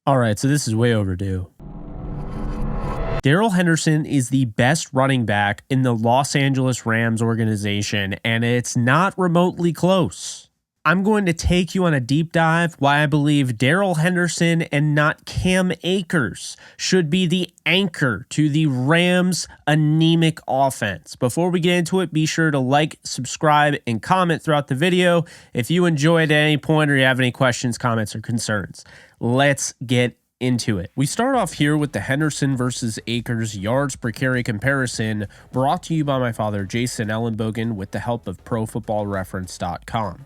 Alright, so this is way overdue. Darrell Henderson is the best running back in the Los Angeles Rams organization, and it's not remotely close. I'm going to take you on a deep dive why I believe Darrell Henderson and not Cam Akers should be the anchor to the Rams' anemic offense. Before we get into it, be sure to like, subscribe, and comment throughout the video if you enjoyed at any point or you have any questions, comments, or concerns. Let's get into it. We start off here with the Henderson versus Akers yards per carry comparison, brought to you by my father Jason Ellenbogen with the help of ProFootballReference.com.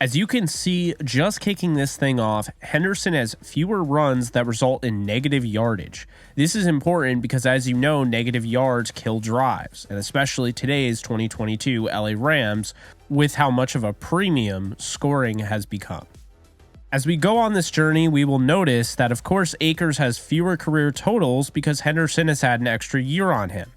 As you can see, just kicking this thing off, Henderson has fewer runs that result in negative yardage. This is important because, as you know, negative yards kill drives, and especially today's 2022 LA Rams, with how much of a premium scoring has become. As we go on this journey, we will notice that, of course, Akers has fewer career totals because Henderson has had an extra year on him.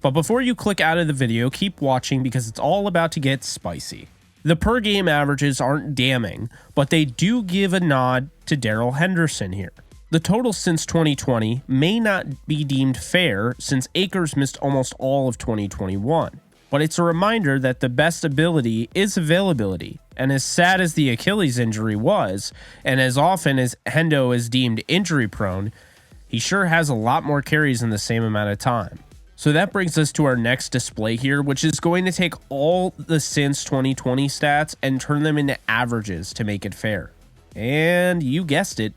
But before you click out of the video, keep watching because it's all about to get spicy. The per game averages aren't damning, but they do give a nod to Darrell Henderson here. The total since 2020 may not be deemed fair since Akers missed almost all of 2021, but it's a reminder that the best ability is availability, and as sad as the Achilles injury was, and as often as Hendo is deemed injury prone, he sure has a lot more carries in the same amount of time. So that brings us to our next display here, which is going to take all the since 2020 stats and turn them into averages to make it fair. And you guessed it,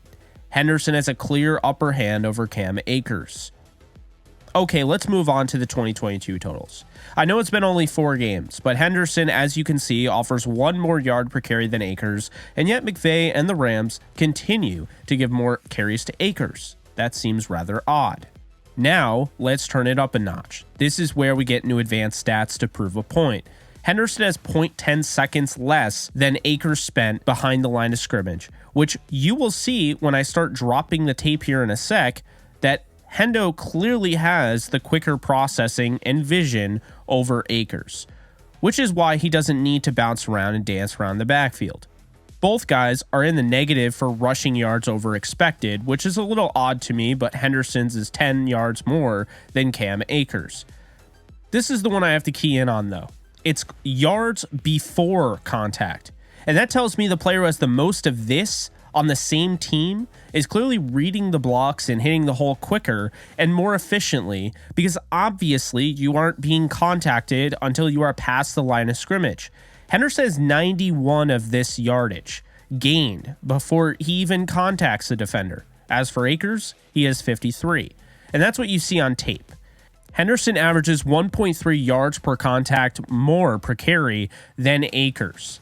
Henderson has a clear upper hand over Cam Akers. Okay, let's move on to the 2022 totals. I know it's been only 4 games, but Henderson, as you can see, offers 1 more yard per carry than Akers, and yet McVay and the Rams continue to give more carries to Akers. That seems rather odd. Now, let's turn it up a notch. This is where we get into advanced stats to prove a point. Henderson has 0.10 seconds less than Akers spent behind the line of scrimmage, which you will see when I start dropping the tape here in a sec, that Hendo clearly has the quicker processing and vision over Akers, which is why he doesn't need to bounce around and dance around the backfield. Both guys are in the negative for rushing yards over expected, which is a little odd to me, but Henderson's is 10 yards more than Cam Akers. This is the one I have to key in on though. It's yards before contact. And that tells me the player who has the most of this on the same team is clearly reading the blocks and hitting the hole quicker and more efficiently, because obviously you aren't being contacted until you are past the line of scrimmage. Henderson has 91 of this yardage gained before he even contacts the defender. As for Akers, he has 53. And that's what you see on tape. Henderson averages 1.3 yards per contact more per carry than Akers.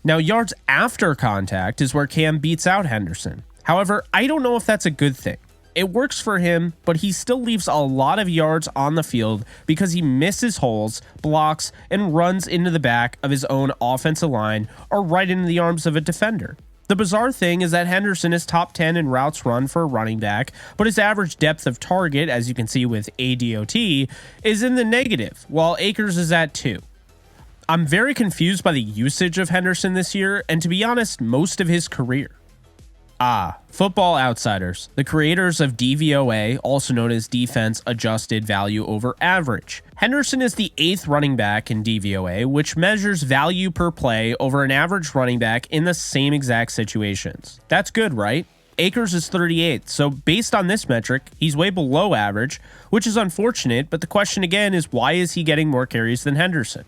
Now, yards after contact is where Cam beats out Henderson. However, I don't know if that's a good thing. It works for him, but he still leaves a lot of yards on the field because he misses holes, blocks, and runs into the back of his own offensive line or right into the arms of a defender. The bizarre thing is that Henderson is top 10 in routes run for a running back, but his average depth of target, as you can see with ADOT, is in the negative, while Akers is at 2. I'm very confused by the usage of Henderson this year, and to be honest, most of his career. Football Outsiders, the creators of DVOA, also known as Defense Adjusted Value Over Average. Henderson is the 8th running back in DVOA, which measures value per play over an average running back in the same exact situations. That's good, right? Akers is 38th, so based on this metric, he's way below average, which is unfortunate, but the question again is, why is he getting more carries than Henderson?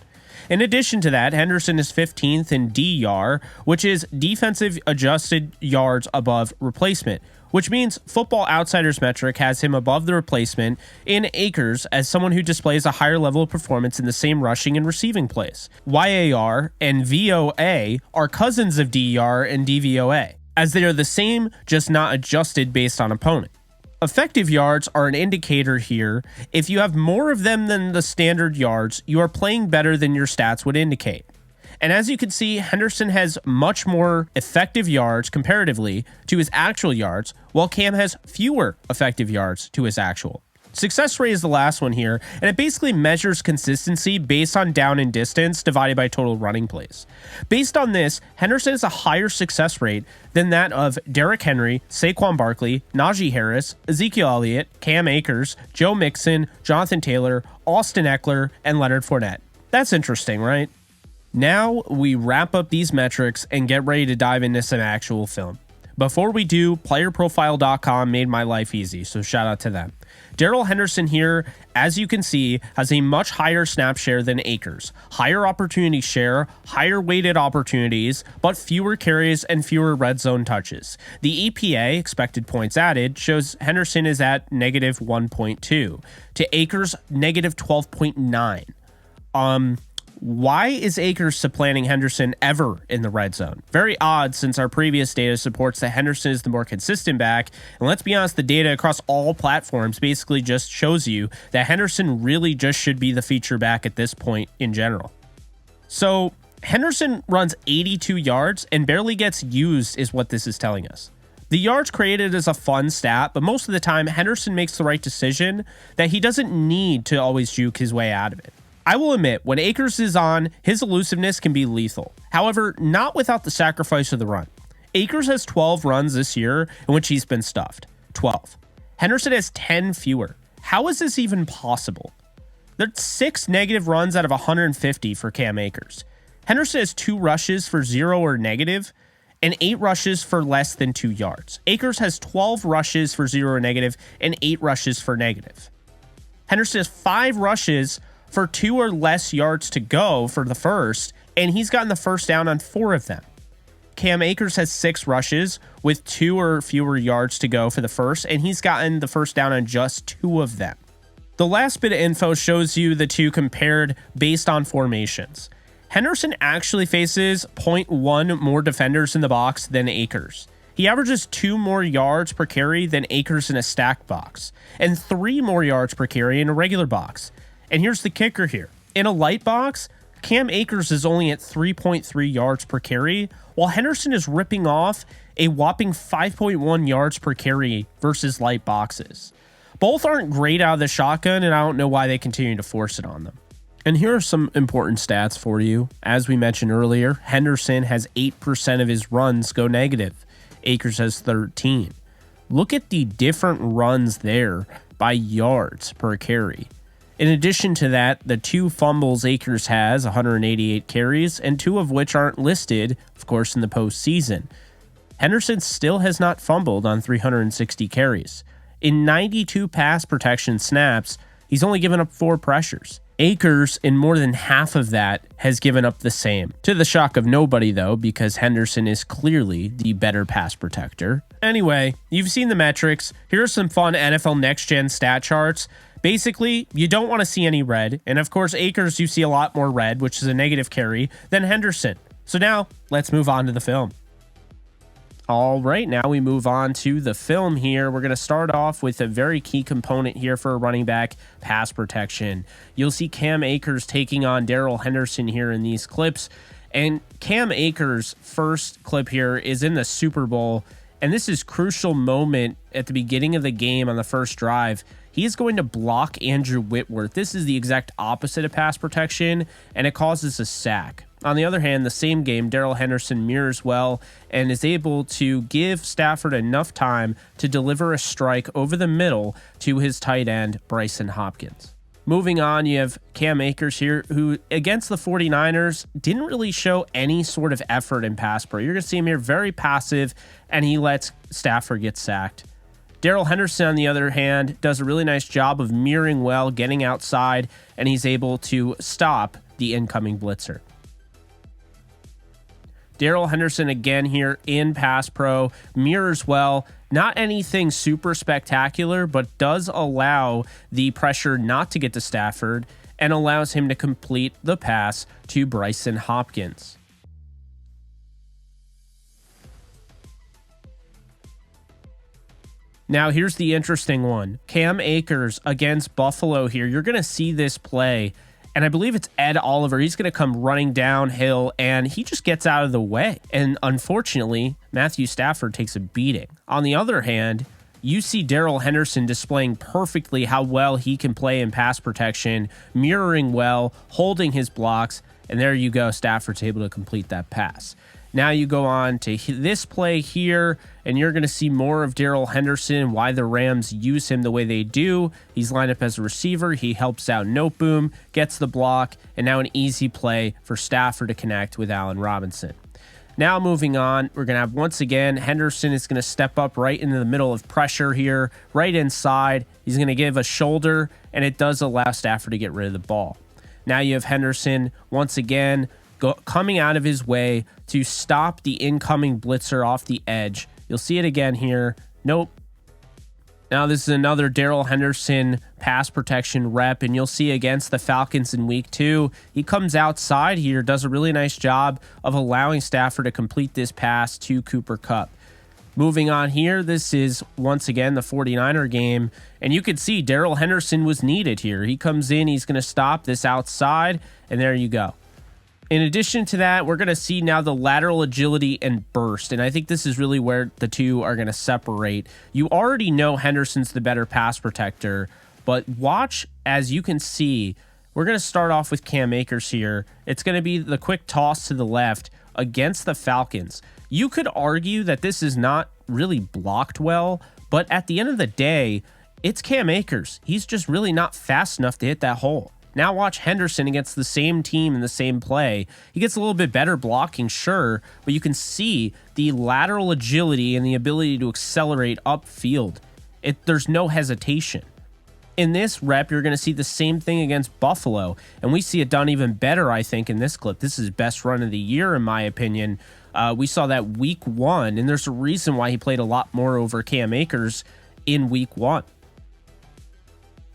In addition to that, Henderson is 15th in DYAR, which is defensive adjusted yards above replacement, which means Football Outsiders metric has him above the replacement in Akers as someone who displays a higher level of performance in the same rushing and receiving plays. YAR and VOA are cousins of DYAR and DVOA, as they are the same, just not adjusted based on opponent. Effective yards are an indicator here. If you have more of them than the standard yards, you are playing better than your stats would indicate. And as you can see, Henderson has much more effective yards comparatively to his actual yards, while Cam has fewer effective yards to his actual. Success rate is the last one here, and it basically measures consistency based on down and distance divided by total running plays. Based on this, Henderson has a higher success rate than that of Derrick Henry, Saquon Barkley, Najee Harris, Ezekiel Elliott, Cam Akers, Joe Mixon, Jonathan Taylor, Austin Eckler, and Leonard Fournette. That's interesting, right? Now we wrap up these metrics and get ready to dive into some actual film. Before we do, playerprofile.com made my life easy, so shout out to them. Darrell Henderson here, as you can see, has a much higher snap share than Akers. Higher opportunity share, higher weighted opportunities, but fewer carries and fewer red zone touches. The EPA, expected points added, shows Henderson is at negative 1.2 to Akers negative 12.9. Why is Akers supplanting Henderson ever in the red zone? Very odd, since our previous data supports that Henderson is the more consistent back. And let's be honest, the data across all platforms basically just shows you that Henderson really just should be the feature back at this point in general. So Henderson runs 82 yards and barely gets used is what this is telling us. The yards created is a fun stat, but most of the time Henderson makes the right decision that he doesn't need to always juke his way out of it. I will admit, when Akers is on, his elusiveness can be lethal. However, not without the sacrifice of the run. Akers has 12 runs this year in which he's been stuffed. 12. Henderson has 10 fewer. How is this even possible? There's 6 negative runs out of 150 for Cam Akers. Henderson has 2 rushes for 0 or negative, and 8 rushes for less than 2 yards. Akers has 12 rushes for 0 or negative, and 8 rushes for negative. Henderson has 5 rushes for 2 or less yards to go for the first, and he's gotten the first down on 4 of them. Cam Akers has 6 rushes with 2 or fewer yards to go for the first, and he's gotten the first down on just 2 of them. The last bit of info shows you the two compared based on formations. Henderson actually faces 0.1 more defenders in the box than Akers. He averages 2 more yards per carry than Akers in a stacked box, and 3 more yards per carry in a regular box. And here's the kicker here. In a light box, Cam Akers is only at 3.3 yards per carry, while Henderson is ripping off a whopping 5.1 yards per carry versus light boxes. Both aren't great out of the shotgun, and I don't know why they continue to force it on them. And here are some important stats for you. As we mentioned earlier, Henderson has 8% of his runs go negative. Akers has 13. Look at the different runs there by yards per carry. In addition to that, the 2 fumbles Akers has, 188 carries, and 2 of which aren't listed, of course, in the postseason. Henderson still has not fumbled on 360 carries. In 92 pass protection snaps, he's only given up 4 pressures. Akers, in more than half of that, has given up the same. To the shock of nobody, though, because Henderson is clearly the better pass protector. Anyway, you've seen the metrics. Here are some fun NFL next-gen stat charts. Basically, you don't want to see any red, and of course Akers you see a lot more red, which is a negative carry, than Henderson. So now, let's move on to the film. All right, now we move on to the film here. We're going to start off with a very key component here for a running back, pass protection. You'll see Cam Akers taking on Darrell Henderson here in these clips, and Cam Akers' first clip here is in the Super Bowl, and this is crucial moment at the beginning of the game on the first drive. He is going to block Andrew Whitworth. This is the exact opposite of pass protection, and it causes a sack. On the other hand, the same game, Darrell Henderson mirrors well and is able to give Stafford enough time to deliver a strike over the middle to his tight end, Bryson Hopkins. Moving on, you have Cam Akers here, who against the 49ers didn't really show any sort of effort in pass pro. You're going to see him here very passive, and he lets Stafford get sacked. Darrell Henderson, on the other hand, does a really nice job of mirroring well, getting outside, and he's able to stop the incoming blitzer. Darrell Henderson again here in pass pro, mirrors well, not anything super spectacular, but does allow the pressure not to get to Stafford and allows him to complete the pass to Bryson Hopkins. Now, here's the interesting one. Cam Akers against Buffalo here. You're going to see this play, and I believe it's Ed Oliver. He's going to come running downhill, and he just gets out of the way. And unfortunately, Matthew Stafford takes a beating. On the other hand, you see Darrell Henderson displaying perfectly how well he can play in pass protection, mirroring well, holding his blocks, and there you go. Stafford's able to complete that pass. Now you go on to this play here, and you're going to see more of Darrell Henderson, why the Rams use him the way they do. He's lined up as a receiver. He helps out Noteboom, gets the block, and now an easy play for Stafford to connect with Allen Robinson. Now moving on, we're going to have, once again, Henderson is going to step up right into the middle of pressure here, right inside. He's going to give a shoulder, and it does allow Stafford to get rid of the ball. Now you have Henderson, once again, coming out of his way to stop the incoming blitzer off the edge. You'll see it again here. Nope. Now this is another Darrell Henderson pass protection rep, and you'll see against the Falcons in week 2, he comes outside here, does a really nice job of allowing Stafford to complete this pass to Cooper Kupp. Moving on here, this is once again the 49er game, and you can see Darrell Henderson was needed here. He comes in, he's going to stop this outside, and there you go. In addition to that, we're going to see now the lateral agility and burst, and I think this is really where the two are going to separate. You already know Henderson's the better pass protector, but watch, as you can see, we're going to start off with Cam Akers here. It's going to be the quick toss to the left against the Falcons. You could argue that this is not really blocked well, but at the end of the day, it's Cam Akers. He's just really not fast enough to hit that hole. Now watch Henderson against the same team in the same play. He gets a little bit better blocking, sure, but you can see the lateral agility and the ability to accelerate upfield. There's no hesitation. In this rep, you're going to see the same thing against Buffalo, and we see it done even better, I think, in this clip. This is best run of the year, in my opinion. We saw that week 1, and there's a reason why he played a lot more over Cam Akers in week 1.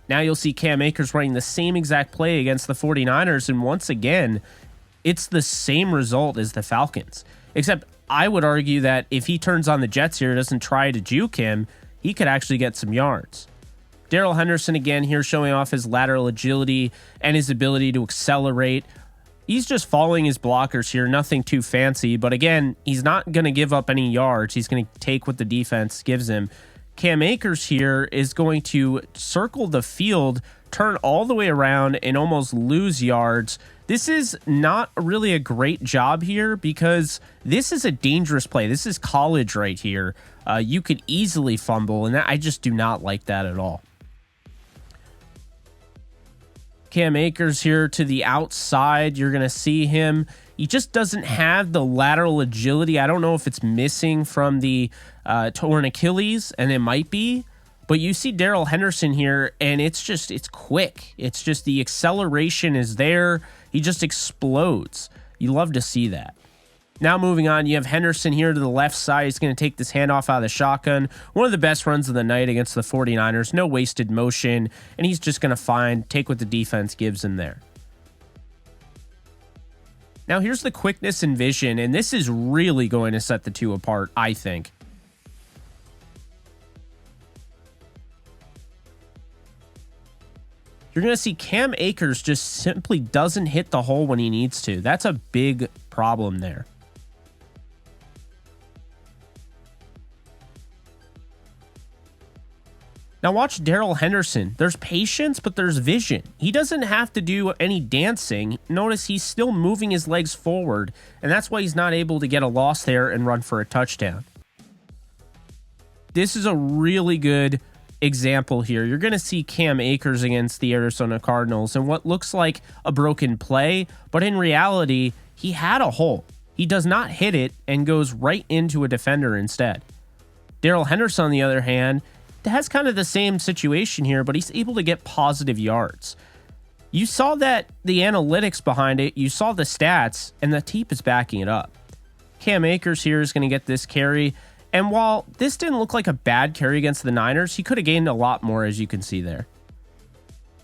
Now you'll see Cam Akers running the same exact play against the 49ers, and once again, it's the same result as the Falcons. Except I would argue that if he turns on the Jets here, doesn't try to juke him, he could actually get some yards. Darrell Henderson again here showing off his lateral agility and his ability to accelerate. He's just following his blockers here, nothing too fancy, but again, he's not going to give up any yards. He's going to take what the defense gives him. Cam Akers here is going to circle the field, turn all the way around, and almost lose yards. This is not really a great job here because this is a dangerous play. This is college right here. You could easily fumble, and I just do not like that at all. Cam Akers here to the outside. You're going to see him. He just doesn't have the lateral agility. I don't know if it's missing from the torn Achilles, and it might be. But you see Darrell Henderson here, and it's quick. It's just the acceleration is there. He just explodes. You love to see that. Now moving on, you have Henderson here to the left side. He's going to take this handoff out of the shotgun. One of the best runs of the night against the 49ers. No wasted motion, and he's just going to take what the defense gives him there. Now here's the quickness and vision, and this is really going to set the two apart, I think. You're going to see Cam Akers just simply doesn't hit the hole when he needs to. That's a big problem there. Now watch Darrell Henderson. There's patience, but there's vision. He doesn't have to do any dancing. Notice he's still moving his legs forward, and that's why he's not able to get a loss there and run for a touchdown. This is a really good example here. You're going to see Cam Akers against the Arizona Cardinals and what looks like a broken play, but in reality, he had a hole. He does not hit it and goes right into a defender instead. Darrell Henderson, on the other hand, has kind of the same situation here, but he's able to get positive yards. You saw that the analytics behind it, you saw the stats, and the tape is backing it up. Cam Akers here is going to get this carry, and while this didn't look like a bad carry against the Niners, he could have gained a lot more, as you can see there.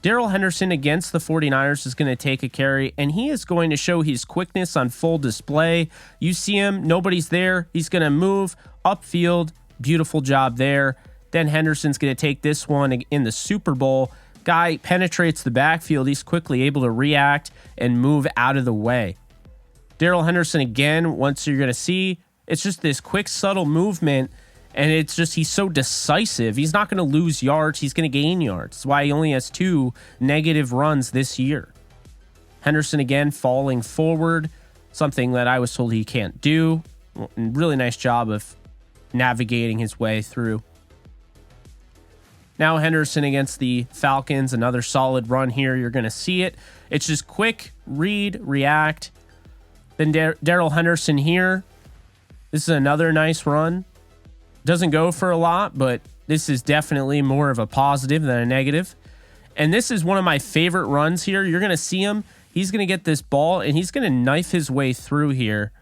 Darrell Henderson against the 49ers is going to take a carry, and he is going to show his quickness on full display. You see him, nobody's there. He's going to move upfield. Beautiful job there. Then Henderson's going to take this one in the Super Bowl. Guy penetrates the backfield. He's quickly able to react and move out of the way. Darrell Henderson again, once you're going to see, it's just this quick, subtle movement, And it's just, he's so decisive. He's not going to lose yards. He's going to gain yards. That's why he only has 2 negative runs this year. Henderson again falling forward, something that I was told he can't do. Really nice job of navigating his way through. Now Henderson against the Falcons, another solid run here. You're going to see it. It's just quick, read, react. Then Darrell Henderson here. This is another nice run. Doesn't go for a lot, but this is definitely more of a positive than a negative. And this is one of my favorite runs here. You're going to see him. He's going to get this ball, and he's going to knife his way through here.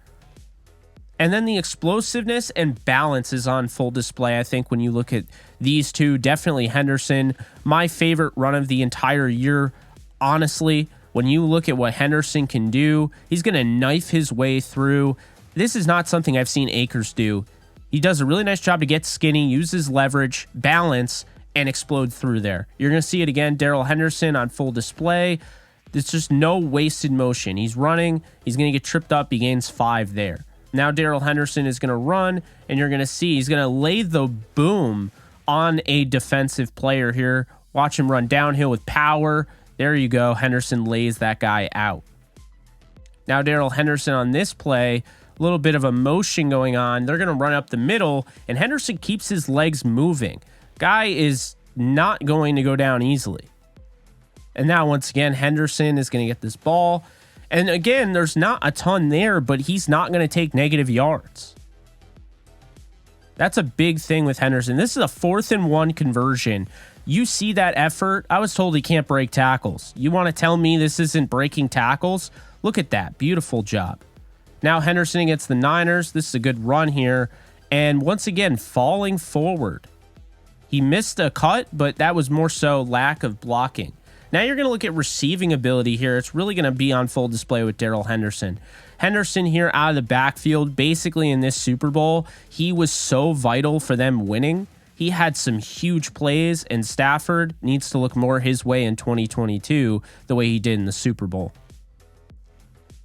And then the explosiveness and balance is on full display, I think, when you look at these two. Definitely Henderson, my favorite run of the entire year. Honestly, when you look at what Henderson can do, he's going to knife his way through. This is not something I've seen Akers do. He does a really nice job to get skinny, uses leverage, balance, and explode through there. You're going to see it again. Darrell Henderson on full display. There's just no wasted motion. He's running. He's going to get tripped up. He gains 5 there. Now Darrell Henderson is going to run, and you're going to see he's going to lay the boom on a defensive player here. Watch him run downhill with power. There you go. Henderson lays that guy out. Now Darrell Henderson on this play, a little bit of a motion going on. They're going to run up the middle, and Henderson keeps his legs moving. Guy is not going to go down easily. And now once again, Henderson is going to get this ball. And again, there's not a ton there, but he's not going to take negative yards. That's a big thing with Henderson. This is a 4th and 1 conversion. You see that effort. I was told he can't break tackles. You want to tell me this isn't breaking tackles? Look at that. Beautiful job. Now Henderson against the Niners. This is a good run here. And once again, falling forward. He missed a cut, but that was more so lack of blocking. Now you're going to look at receiving ability here. It's really going to be on full display with Darrell Henderson. Henderson here out of the backfield, basically in this Super Bowl, he was so vital for them winning. He had some huge plays, and Stafford needs to look more his way in 2022 the way he did in the Super Bowl.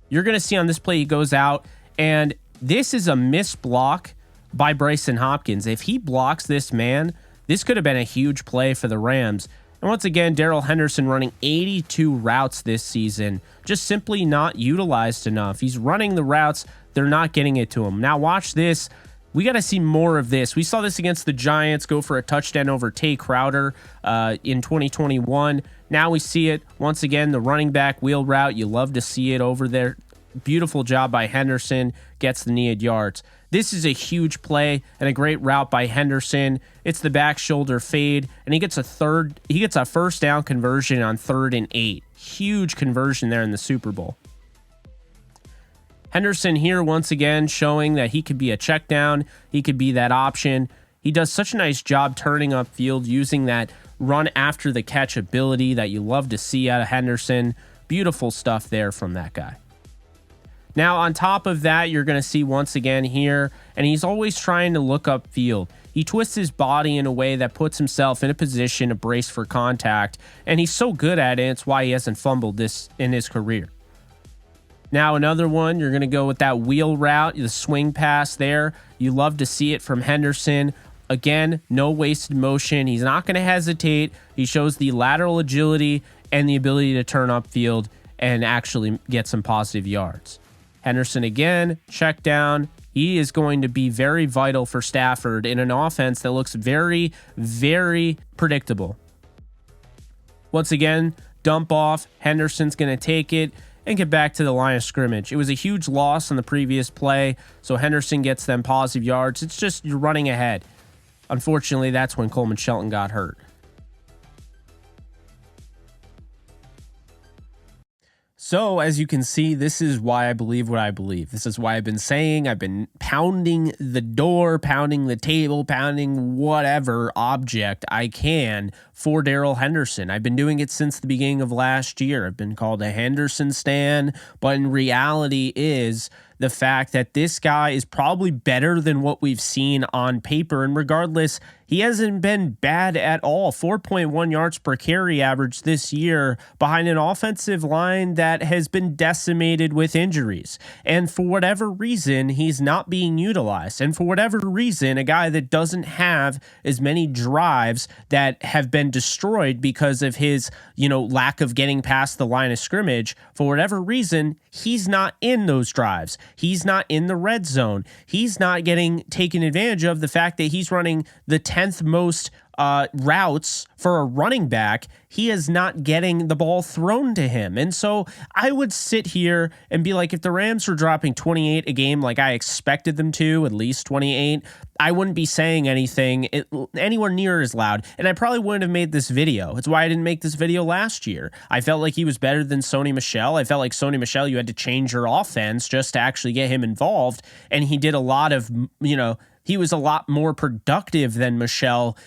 You're going to see on this play he goes out, and this is a missed block by Bryson Hopkins. If he blocks this man, this could have been a huge play for the Rams. And once again, Darrell Henderson running 82 routes this season, just simply not utilized enough. He's running the routes, they're not getting it to him. Now watch this. We got to see more of this. We saw this against the Giants, go for a touchdown over Tay Crowder in 2021. Now we see it once again, the running back wheel route. You love to see it over there. Beautiful job by Henderson, gets the needed yards. This is a huge play and a great route by Henderson. It's the back shoulder fade, and he gets a 1st down conversion on 3rd and 8. Huge conversion there in the Super Bowl. Henderson here once again showing that he could be a check down. He could be that option. He does such a nice job turning upfield, using that run after the catch ability that you love to see out of Henderson. Beautiful stuff there from that guy. Now, on top of that, you're going to see once again here, and he's always trying to look upfield. He twists his body in a way that puts himself in a position to brace for contact, and he's so good at it, it's why he hasn't fumbled this in his career. Now, another one, you're going to go with that wheel route, the swing pass there. You love to see it from Henderson. Again, no wasted motion. He's not going to hesitate. He shows the lateral agility and the ability to turn upfield and actually get some positive yards. Henderson again, check down. He is going to be very vital for Stafford in an offense that looks very, very predictable. Once again, dump off. Henderson's going to take it and get back to the line of scrimmage. It was a huge loss on the previous play, so Henderson gets them positive yards. It's just you're running ahead. Unfortunately, that's when Coleman Shelton got hurt. So, as you can see, this is why I believe what I believe. This is why I've been saying, I've been pounding the door, pounding the table, pounding whatever object I can for Darrell Henderson. I've been doing it since the beginning of last year. I've been called a Henderson stan, but in reality is the fact that this guy is probably better than what we've seen on paper. And regardless, He hasn't been bad at all. 4.1 yards per carry average this year behind an offensive line that has been decimated with injuries. And for whatever reason, he's not being utilized. And for whatever reason, a guy that doesn't have as many drives that have been destroyed because of his, lack of getting past the line of scrimmage, for whatever reason, he's not in those drives. He's not in the red zone. He's not getting taken advantage of. The fact that he's running the 10th most routes for a running back, he is not getting the ball thrown to him. And so I would sit here and be like, if the Rams were dropping 28 a game like I expected them to, at least 28, I wouldn't be saying anything anywhere near as loud, and I probably wouldn't have made this video. It's why I didn't make this video last year. I felt like he was better than Sony Michel. I felt like Sony Michel, you had to change your offense just to actually get him involved, and he did a lot of, he was a lot more productive than Michel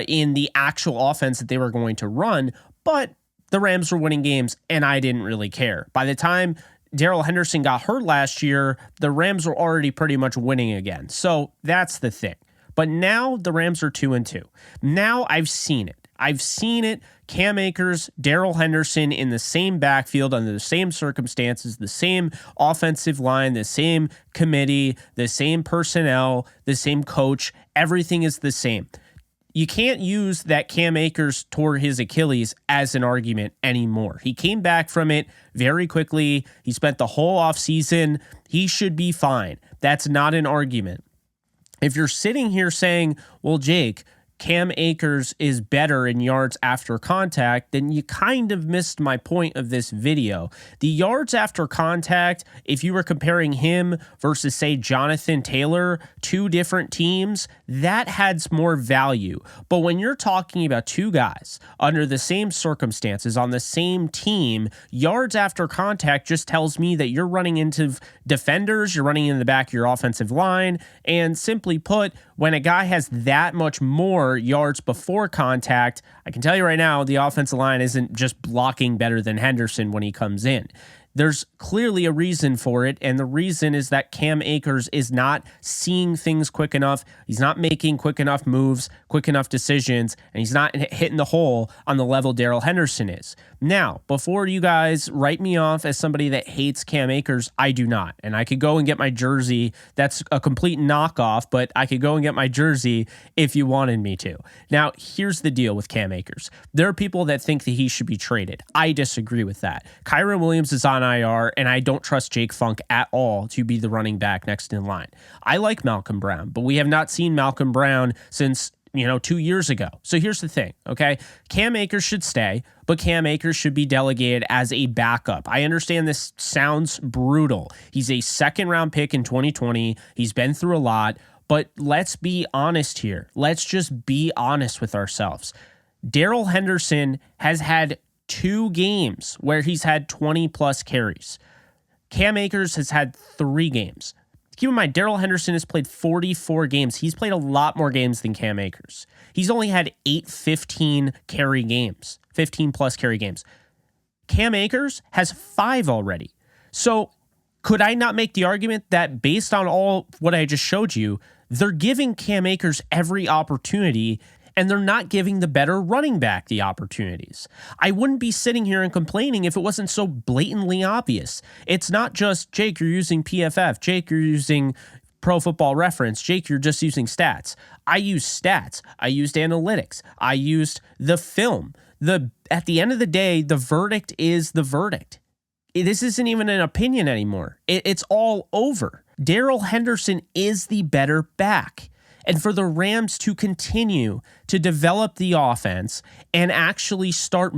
in the actual offense that they were going to run, but the Rams were winning games, and I didn't really care. By the time Darrell Henderson got hurt last year, the Rams were already pretty much winning again. So that's the thing. But now the Rams are 2-2. Now I've seen it. Cam Akers, Darrell Henderson in the same backfield under the same circumstances, the same offensive line, the same committee, the same personnel, the same coach. Everything is the same. You can't use that Cam Akers tore his Achilles as an argument anymore. He came back from it very quickly. He spent the whole offseason. He should be fine. That's not an argument. If you're sitting here saying, well, Jake, Cam Akers is better in yards after contact, then you kind of missed my point of this video. The yards after contact, if you were comparing him versus, say, Jonathan Taylor, two different teams, that had more value. But when you're talking about two guys under the same circumstances on the same team, yards after contact just tells me that you're running into defenders, you're running in the back of your offensive line, and simply put, when a guy has that much more yards before contact, I can tell you right now, the offensive line isn't just blocking better than Henderson when he comes in. There's clearly a reason for it, and the reason is that Cam Akers is not seeing things quick enough. He's not making quick enough moves, quick enough decisions, and he's not hitting the hole on the level Darrell Henderson is. Now, before you guys write me off as somebody that hates Cam Akers, I do not. And I could go and get my jersey. That's a complete knockoff, but I could go and get my jersey if you wanted me to. Now, here's the deal with Cam Akers. There are people that think that he should be traded. I disagree with that. Kyron Williams is on IR, and I don't trust Jake Funk at all to be the running back next in line. I like Malcolm Brown, but we have not seen Malcolm Brown since 2 years ago. So here's the thing, okay? Cam Akers should stay, but Cam Akers should be delegated as a backup. I understand this sounds brutal. He's a second-round pick in 2020. He's been through a lot, but let's be honest here. Let's just be honest with ourselves. Darrell Henderson has had 2 games where he's had 20-plus carries. Cam Akers has had 3 games. Keep in mind, Darrell Henderson has played 44 games. He's played a lot more games than Cam Akers. He's only had 8 15-carry games, 15-plus carry games. Cam Akers has 5 already. So could I not make the argument that based on all what I just showed you, they're giving Cam Akers every opportunity and they're not giving the better running back the opportunities? I wouldn't be sitting here and complaining if it wasn't so blatantly obvious. It's not just, Jake, you're using PFF. Jake, you're using Pro Football Reference. Jake, you're just using stats. I use stats. I used analytics. I used the film. At the end of the day, the verdict is the verdict. This isn't even an opinion anymore. It's all over. Darrell Henderson is the better back. And for the Rams to continue to develop the offense and actually start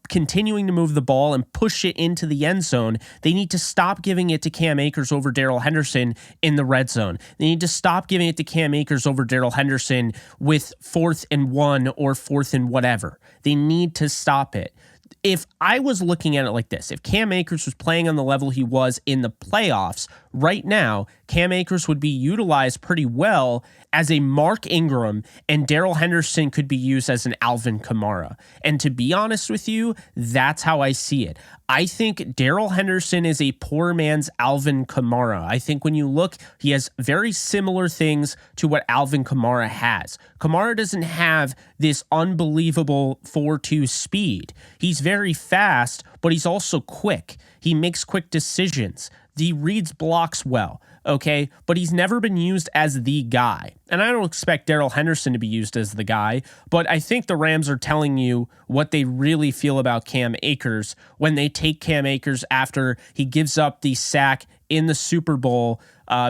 continuing to move the ball and push it into the end zone, they need to stop giving it to Cam Akers over Darrell Henderson in the red zone. They need to stop giving it to Cam Akers over Darrell Henderson with 4th and 1 or 4th and whatever. They need to stop it. If I was looking at it like this, if Cam Akers was playing on the level he was in the playoffs right now, Cam Akers would be utilized pretty well as a Mark Ingram, and Darrell Henderson could be used as an Alvin Kamara. And to be honest with you, that's how I see it. I think Darrell Henderson is a poor man's Alvin Kamara. I think when you look, he has very similar things to what Alvin Kamara has. Kamara doesn't have this unbelievable 4.2 speed. He's very fast, but he's also quick. He makes quick decisions. He reads blocks well, okay? But he's never been used as the guy. And I don't expect Darrell Henderson to be used as the guy, but I think the Rams are telling you what they really feel about Cam Akers when they take Cam Akers after he gives up the sack in the Super Bowl,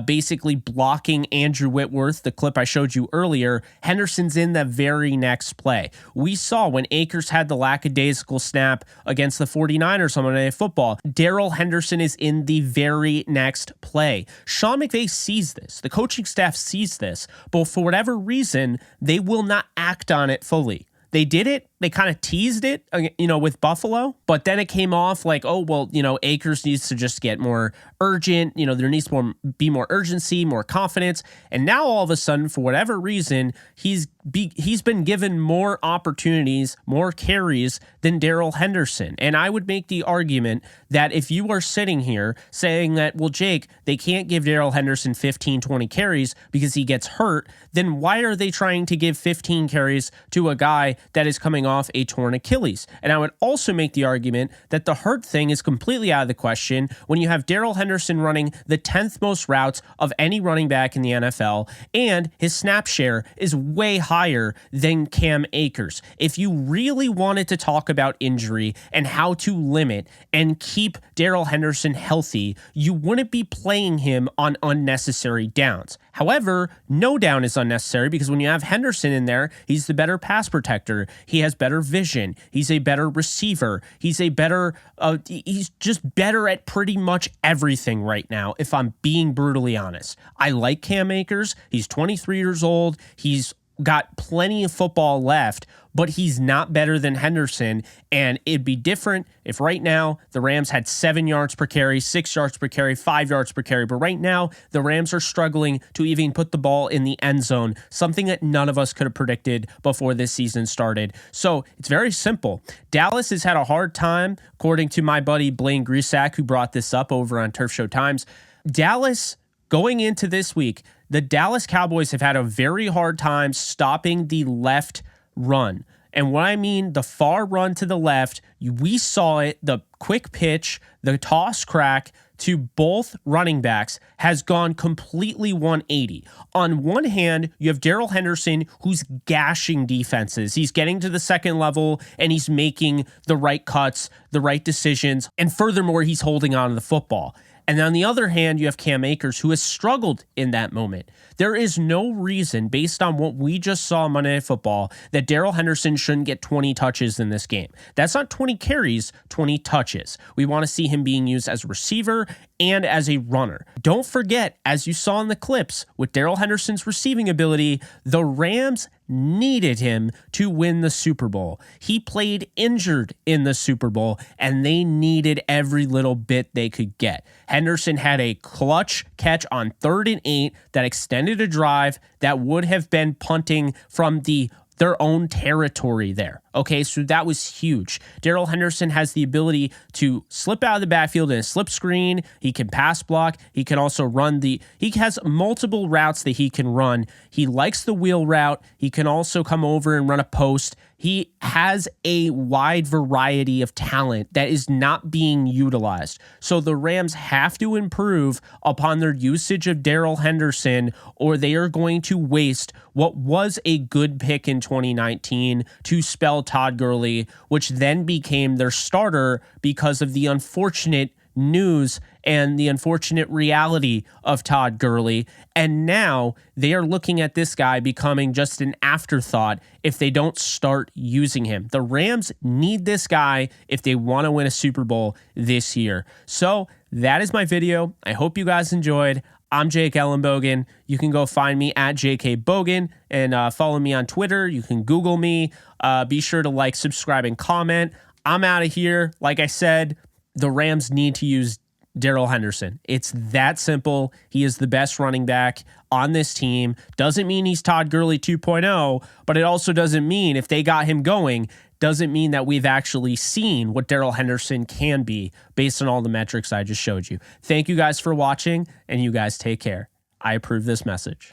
basically blocking Andrew Whitworth, the clip I showed you earlier. Henderson's in the very next play. We saw when Akers had the lackadaisical snap against the 49ers on Monday Night Football, Darrell Henderson is in the very next play. Sean McVay sees this. The coaching staff sees this, but for whatever reason, they will not act on it fully. They did it. They kind of teased it, with Buffalo, but then it came off like, oh, well, Akers needs to just get more urgent. There needs to be more urgency, more confidence. And now all of a sudden, for whatever reason, he's been given more opportunities, more carries than Darrell Henderson. And I would make the argument that if you are sitting here saying that, well, Jake, they can't give Darrell Henderson 15, 20 carries because he gets hurt, then why are they trying to give 15 carries to a guy that is coming off a torn Achilles? And I would also make the argument that the hurt thing is completely out of the question when you have Darrell Henderson running the 10th most routes of any running back in the NFL, and his snap share is way higher than Cam Akers. If you really wanted to talk about injury and how to limit and keep Darrell Henderson healthy, you wouldn't be playing him on unnecessary downs. However, no down is unnecessary because when you have Henderson in there, he's the better pass protector. He has better vision. He's a better receiver. He's just better at pretty much everything right now, if I'm being brutally honest. I like Cam Akers. He's 23 years old. He's got plenty of football left, but he's not better than Henderson. And it'd be different if right now the Rams had 7 yards per carry, 6 yards per carry, 5 yards per carry. But right now the Rams are struggling to even put the ball in the end zone, something that none of us could have predicted before this season started. So it's very simple. Dallas has had a hard time, according to my buddy Blaine Grisack, who brought this up over on Turf Show Times. Dallas, going into this week, the Dallas Cowboys have had a very hard time stopping the left run. And what I mean, the far run to the left, we saw it, the quick pitch, the toss crack to both running backs has gone completely 180. On one hand, you have Darrell Henderson, who's gashing defenses. He's getting to the second level and he's making the right cuts, the right decisions. And furthermore, he's holding on to the football. And on the other hand, you have Cam Akers, who has struggled in that moment. There is no reason, based on what we just saw on Monday Night Football, that Darrell Henderson shouldn't get 20 touches in this game. That's not 20 carries, 20 touches. We want to see him being used as a receiver and as a runner. Don't forget, as you saw in the clips, with Darrell Henderson's receiving ability, the Rams needed him to win the Super Bowl. He played injured in the Super Bowl, and they needed every little bit they could get. Henderson had a clutch catch on 3rd and 8 that extended a drive that would have been punting from their own territory there. Okay, so that was huge. Darrell Henderson has the ability to slip out of the backfield in a slip screen. He can pass block. He can also he has multiple routes that he can run. He likes the wheel route. He can also come over and run a post. He has a wide variety of talent that is not being utilized. So the Rams have to improve upon their usage of Darrell Henderson, or they are going to waste what was a good pick in 2019 to spell Todd Gurley, which then became their starter because of the unfortunate news and the unfortunate reality of Todd Gurley. And now they are looking at this guy becoming just an afterthought if they don't start using him. The Rams need this guy if they want to win a Super Bowl this year. So that is my video. I hope you guys enjoyed. I'm Jake Ellenbogen. You can go find me at JK Bogan and follow me on Twitter. You can Google me. Be sure to like, subscribe, and comment. I'm out of here. Like I said, the Rams need to use Darrell Henderson. It's that simple. He is the best running back on this team. Doesn't mean he's Todd Gurley 2.0, but it also doesn't mean if they got him going, doesn't mean that we've actually seen what Darrell Henderson can be based on all the metrics I just showed you. Thank you guys for watching, and you guys take care. I approve this message.